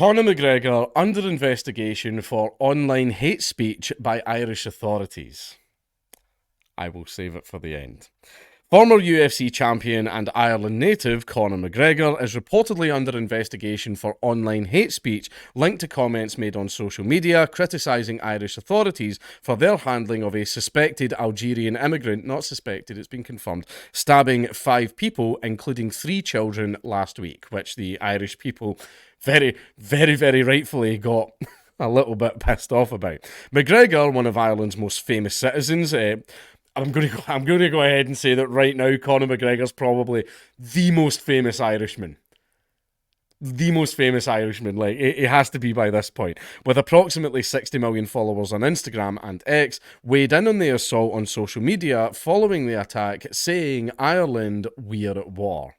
Conor McGregor under investigation for online hate speech by Irish authorities. I will save it for the end. Former UFC champion and Ireland native Conor McGregor is reportedly under investigation for online hate speech linked to comments made on social media criticising Irish authorities for their handling of a suspected Algerian immigrant, not suspected, it's been confirmed, stabbing 5 people, including 3 children, last week, which the Irish people very, very, very rightfully got a little bit pissed off about. McGregor, one of Ireland's most famous citizens, I'm going to go ahead and say that right now, Conor McGregor's probably the most famous Irishman. The most famous Irishman, like, it has to be by this point. With approximately 60 million followers on Instagram and X, weighed in on the assault on social media following the attack, saying, "Ireland, we're at war."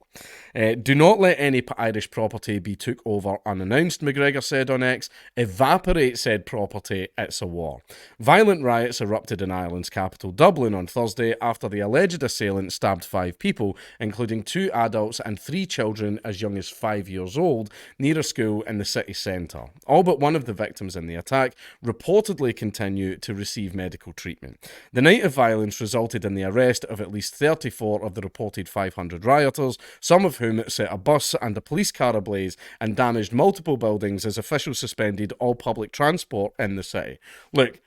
Do not let any Irish property be took over unannounced, McGregor said on X. Evaporate said property, it's a war. Violent riots erupted in Ireland's capital, Dublin, on Thursday after the alleged assailant stabbed 5 people, including 2 adults and 3 children as young as 5 years old, near a school in the city centre. All but one of the victims in the attack reportedly continue to receive medical treatment. The night of violence resulted in the arrest of at least 34 of the reported 500 rioters, some of whom set a bus and a police car ablaze and damaged multiple buildings as officials suspended all public transport in the city. Look,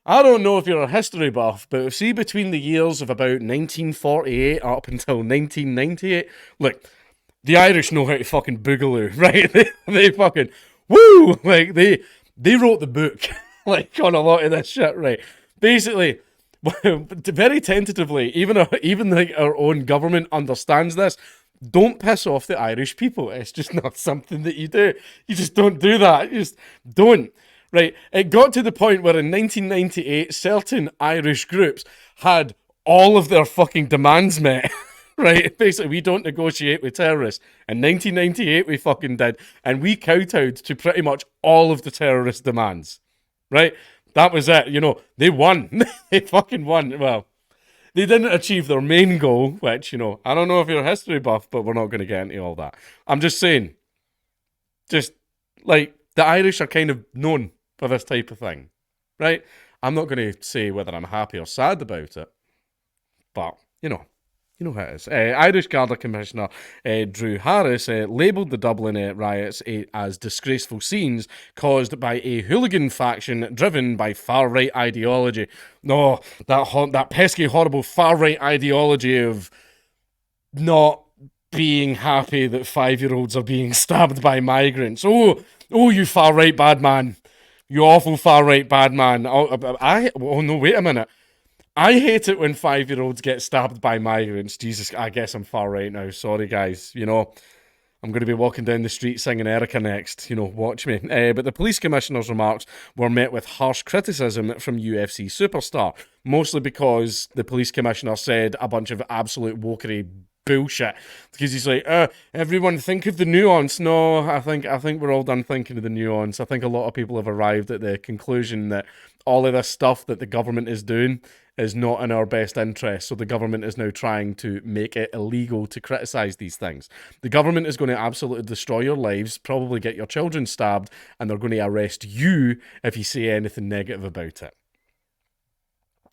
I don't know if you're a history buff, but see, between the years of about 1948 up until 1998, look, the Irish know how to fucking boogaloo, right? They fucking, woo! Like, they wrote the book, like, on a lot of this shit, right? Basically, very tentatively, even like our own government understands this. Don't piss off the Irish people. It's just not something that you do. You just don't do that. You just don't. Right? It got to the point where in 1998, certain Irish groups had all of their fucking demands met. Right? Basically, we don't negotiate with terrorists. In 1998, we fucking did. And we kowtowed to pretty much all of the terrorist demands. Right? That was it, you know, they won. They fucking won. Well, they didn't achieve their main goal, which, you know, I don't know if you're a history buff, but we're not going to get into all that. I'm just saying, just, like, the Irish are kind of known for this type of thing, right? I'm not going to say whether I'm happy or sad about it, but, you know how it is. Irish Garda Commissioner Drew Harris labelled the Dublin riots as disgraceful scenes caused by a hooligan faction driven by far-right ideology. No, that pesky, horrible far-right ideology of not being happy that 5-year-olds are being stabbed by migrants. Oh, you far-right bad man. You awful far-right bad man. Oh, no, wait a minute. I hate it when 5-year-olds get stabbed by migrants. Jesus, I guess I'm far right now. Sorry, guys. You know, I'm going to be walking down the street singing Erica next. You know, watch me. But the police commissioner's remarks were met with harsh criticism from UFC superstar, mostly because the police commissioner said a bunch of absolute wokery bullshit. Because he's like, everyone think of the nuance. No, I think we're all done thinking of the nuance. I think a lot of people have arrived at the conclusion that all of this stuff that the government is doing is not in our best interest. So the government is now trying to make it illegal to criticise these things. The government is going to absolutely destroy your lives, probably get your children stabbed, and they're going to arrest you if you say anything negative about it.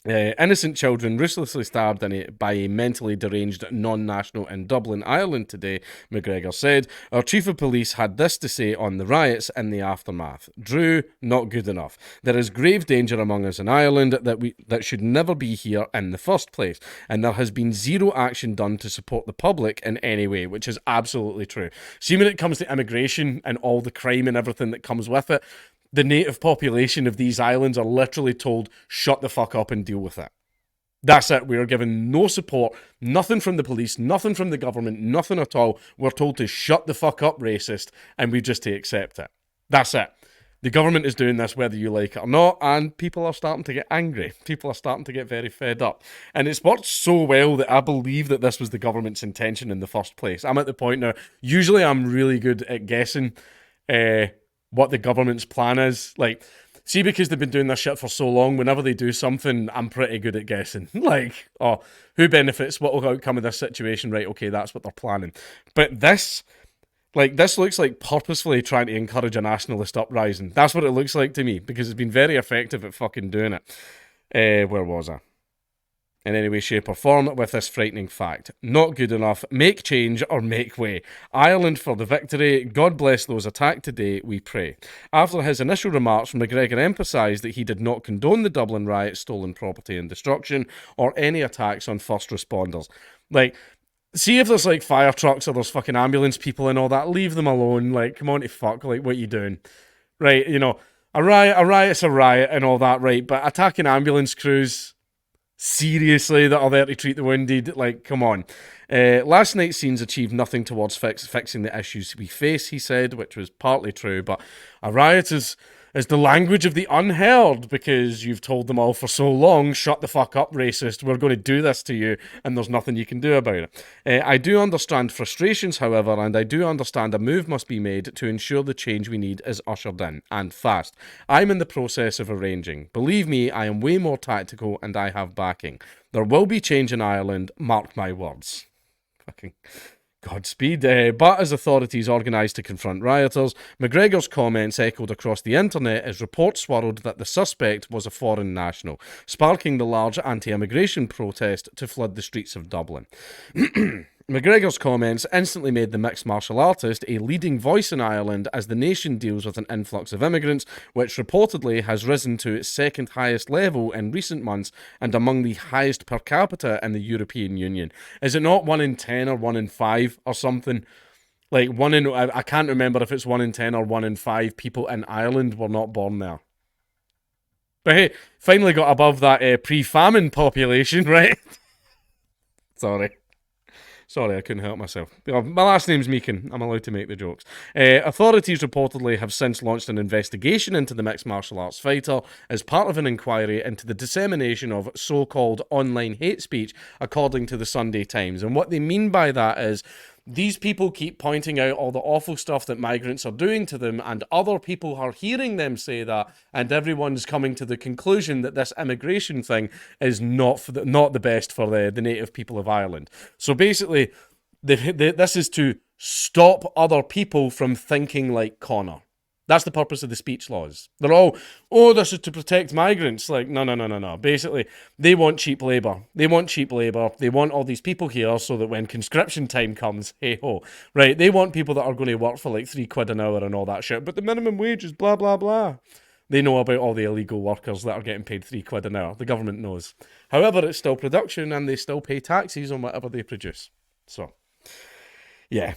Innocent children ruthlessly stabbed by a mentally deranged non-national in Dublin, Ireland today, McGregor said. Our chief of police had this to say on the riots in the aftermath. Drew, not good enough. There is grave danger among us in Ireland that should never be here in the first place, and there has been zero action done to support the public in any way, which is absolutely true. See, when it comes to immigration and all the crime and everything that comes with it, the native population of these islands are literally told, shut the fuck up and deal with it. That's it. We are given no support, nothing from the police, nothing from the government, nothing at all. We're told to shut the fuck up, racist, and we just to accept it. That's it. The government is doing this whether you like it or not, and people are starting to get angry. People are starting to get very fed up. And it's worked so well that I believe that this was the government's intention in the first place. I'm at the point now, usually I'm really good at guessing what the government's plan is. Like, see, because they've been doing this shit for so long, whenever they do something, I'm pretty good at guessing. Like, oh, who benefits? What will come of this situation? Right, okay, that's what they're planning. But this Like, this looks like purposefully trying to encourage a nationalist uprising. That's what it looks like to me, because it's been very effective at fucking doing it. Where was I? In any way, shape, or form with this frightening fact. Not good enough. Make change or make way. Ireland for the victory. God bless those attacked today, we pray. After his initial remarks, McGregor emphasised that he did not condone the Dublin riot, stolen property and destruction, or any attacks on first responders. Like, see if there's like fire trucks or there's fucking ambulance people and all that, leave them alone. Like, come on to fuck, like, what are you doing? Right, you know, a riot's a riot and all that, right? But attacking ambulance crews, seriously, that are there to treat the wounded, like, come on. Last night's scenes achieved nothing towards fixing the issues we face, he said, which was partly true, but a riot is the language of the unheard, because you've told them all for so long, shut the fuck up, racist, we're going to do this to you, and there's nothing you can do about it. I do understand frustrations, however, and I do understand a move must be made to ensure the change we need is ushered in, and fast. I'm in the process of arranging. Believe me, I am way more tactical, and I have backing. There will be change in Ireland, mark my words. Fucking Godspeed. But as authorities organised to confront rioters, McGregor's comments echoed across the internet as reports swirled that the suspect was a foreign national, sparking the large anti-immigration protest to flood the streets of Dublin. McGregor's comments instantly made the mixed martial artist a leading voice in Ireland as the nation deals with an influx of immigrants, which reportedly has risen to its second highest level in recent months and among the highest per capita in the European Union. Is it not 1 in 10 or 1 in 5 or something? Like, I can't remember if it's 1 in 10 or 1 in 5 people in Ireland were not born there. But hey, finally got above that pre-famine population, right? Sorry, I couldn't help myself. My last name's Meekin. I'm allowed to make the jokes. Authorities reportedly have since launched an investigation into the mixed martial arts fighter as part of an inquiry into the dissemination of so-called online hate speech, according to the Sunday Times. And what they mean by that is these people keep pointing out all the awful stuff that migrants are doing to them, and other people are hearing them say that, and everyone's coming to the conclusion that this immigration thing is not the best for the native people of Ireland. So basically, this is to stop other people from thinking like Conor. That's the purpose of the speech laws. They're all, this is to protect migrants. Like, no. Basically, they want cheap labour. They want all these people here so that when conscription time comes, hey-ho, right, they want people that are going to work for like £3 an hour and all that shit, but the minimum wage is blah, blah, blah. They know about all the illegal workers that are getting paid £3 an hour. The government knows. However, it's still production and they still pay taxes on whatever they produce. So, yeah.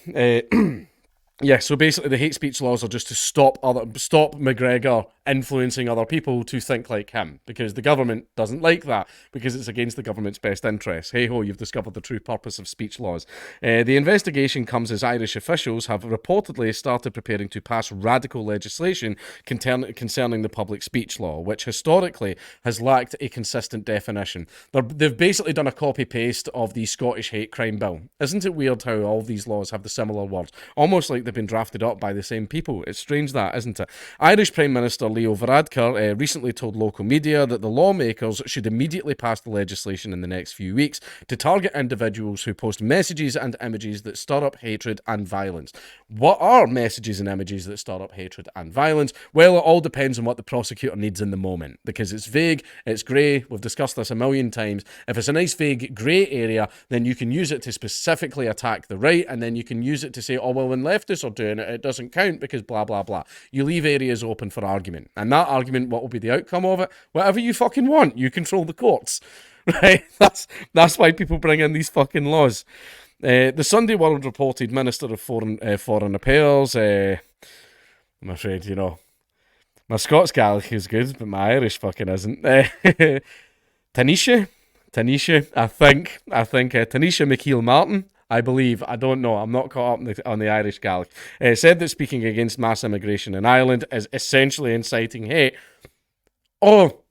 Yeah, so basically the hate speech laws are just to stop McGregor influencing other people to think like him, because the government doesn't like that, because it's against the government's best interests. Hey-ho, you've discovered the true purpose of speech laws. The investigation comes as Irish officials have reportedly started preparing to pass radical legislation concerning the public speech law, which historically has lacked a consistent definition. They've basically done a copy-paste of the Scottish hate crime bill. Isn't it weird how all these laws have the similar words? Almost like they've been drafted up by the same people. It's strange that, isn't it? Irish Prime Minister Leo Varadkar recently told local media that the lawmakers should immediately pass the legislation in the next few weeks to target individuals who post messages and images that stir up hatred and violence. What are messages and images that stir up hatred and violence? Well, it all depends on what the prosecutor needs in the moment, because it's vague, it's grey, we've discussed this a million times. If it's a nice vague grey area, then you can use it to specifically attack the right, and then you can use it to say, oh, well, when leftists are doing it, it doesn't count because blah, blah, blah. You leave areas open for argument. And that argument, what will be the outcome of it? Whatever you fucking want. You control the courts. Right? That's why people bring in these fucking laws. The Sunday World reported Minister of Foreign Affairs, I'm afraid, my Scots Gaelic is good, but my Irish fucking isn't. Tanisha, I think Tanisha McKeel-Martin, I believe, I don't know, I'm not caught up on the Irish Gaelic, said that speaking against mass immigration in Ireland is essentially inciting hate. Oh,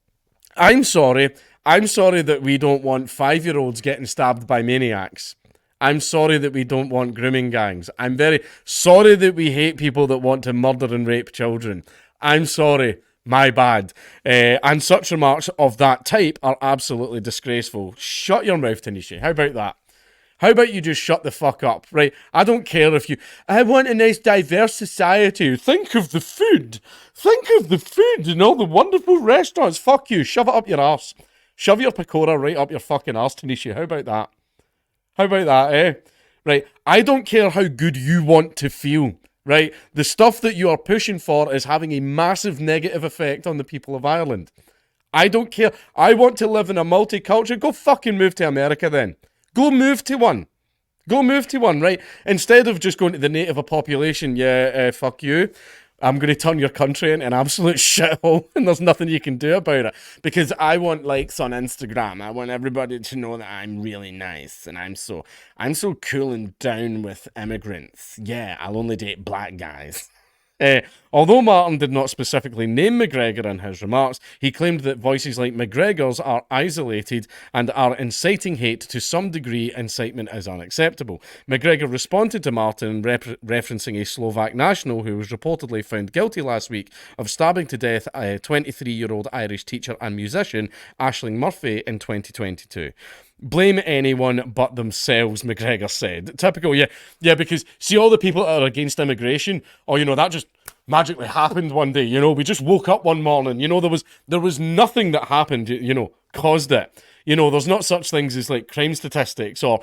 I'm sorry that we don't want 5-year-olds getting stabbed by maniacs. I'm sorry that we don't want grooming gangs. I'm very sorry that we hate people that want to murder and rape children. I'm sorry. My bad. And such remarks of that type are absolutely disgraceful. Shut your mouth, Tanisha. How about that? How about you just shut the fuck up, right? I don't care if you... I want a nice, diverse society. Think of the food. Think of the food and all the wonderful restaurants. Fuck you. Shove it up your arse. Shove your pakora right up your fucking arse, Tanisha. How about that? How about that, eh? Right. I don't care how good you want to feel, right? The stuff that you are pushing for is having a massive negative effect on the people of Ireland. I don't care. I want to live in a multicultural. Go fucking move to America then. Go move to one. Go move to one, right? Instead of just going to the native population, fuck you. I'm going to turn your country into an absolute shithole and there's nothing you can do about it. Because I want likes on Instagram. I want everybody to know that I'm really nice and I'm so cool and down with immigrants. Yeah, I'll only date black guys. Although Martin did not specifically name McGregor in his remarks, he claimed that voices like McGregor's are isolated and are inciting hate to some degree. Incitement is unacceptable. McGregor responded to Martin, referencing a Slovak national who was reportedly found guilty last week of stabbing to death a 23-year-old Irish teacher and musician, Aisling Murphy, in 2022. Blame anyone but themselves, McGregor said. Typical, yeah, because see all the people that are against immigration, that just magically happened one day, we just woke up one morning, there was nothing that happened, caused it. There's not such things as like crime statistics or,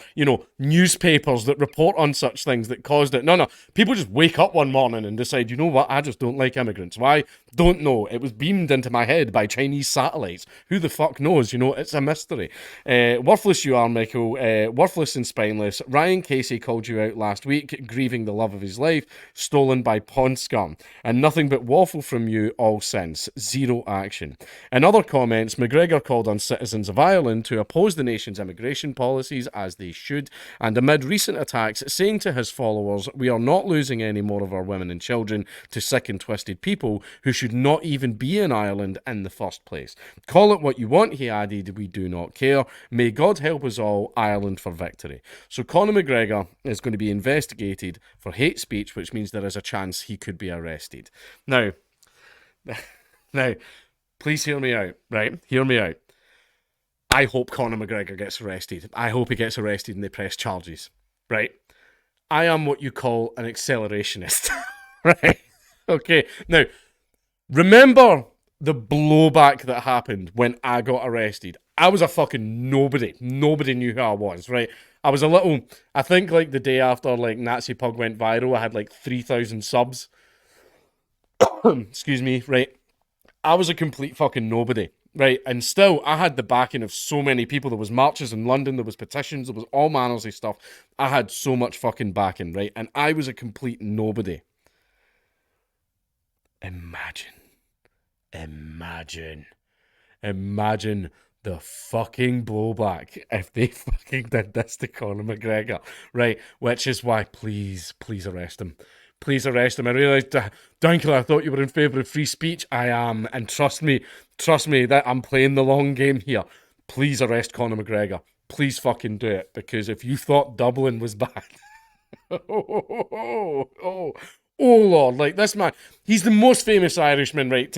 newspapers that report on such things that caused it. No. People just wake up one morning and decide, you know what, I just don't like immigrants. Why? Don't know. It was beamed into my head by Chinese satellites. Who the fuck knows? It's a mystery. Worthless you are, Michael. Worthless and spineless. Ryan Casey called you out last week, grieving the love of his life, stolen by pawn scum. And nothing but waffle from you all since. Zero action. In other comments, McGregor called on citizens of Ireland to oppose the nation's immigration policies as they should, and amid recent attacks, saying to his followers, "We are not losing any more of our women and children to sick and twisted people who should not even be in Ireland in the first place. Call it what you want," he added, "we do not care. May God help us all, Ireland for victory." So Conor McGregor is going to be investigated for hate speech, which means there is a chance he could be arrested. Now, please hear me out, right? Hear me out. I hope Conor McGregor gets arrested. I hope he gets arrested and they press charges, right? I am what you call an accelerationist, right? Okay, now, remember the blowback that happened when I got arrested. I was a fucking nobody. Nobody knew who I was, right? I was a little, I think like the day after like Nazi Pug went viral, I had like 3,000 subs. Excuse me, right? I was a complete fucking nobody. Right, and still, I had the backing of so many people. There was marches in London, there was petitions, there was all manners of stuff. I had so much fucking backing, right? And I was a complete nobody. Imagine the fucking blowback if they fucking did this to Conor McGregor, right? Which is why, please arrest him. Please arrest him. I realised, Dankula, I thought you were in favour of free speech. I am, and trust me, that I'm playing the long game here. Please arrest Conor McGregor. Please fucking do it, because if you thought Dublin was bad, oh Lord, like this man, he's the most famous Irishman, right?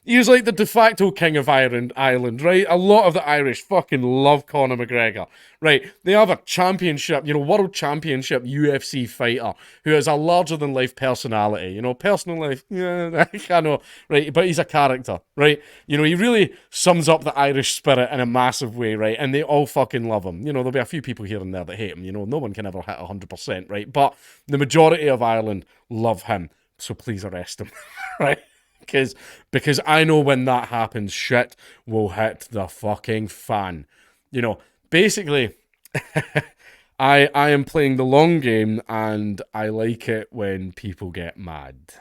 He was like the de facto king of Ireland, right? A lot of the Irish fucking love Conor McGregor, right? They have a championship, world championship UFC fighter who has a larger-than-life personality, personal life, yeah, I know, right? But he's a character, right? He really sums up the Irish spirit in a massive way, right? And they all fucking love him. There'll be a few people here and there that hate him, no one can ever hit 100%, right? But the majority of Ireland love him, so please arrest him, right? Because I know when that happens, shit will hit the fucking fan. Basically, I am playing the long game, and I like it when people get mad.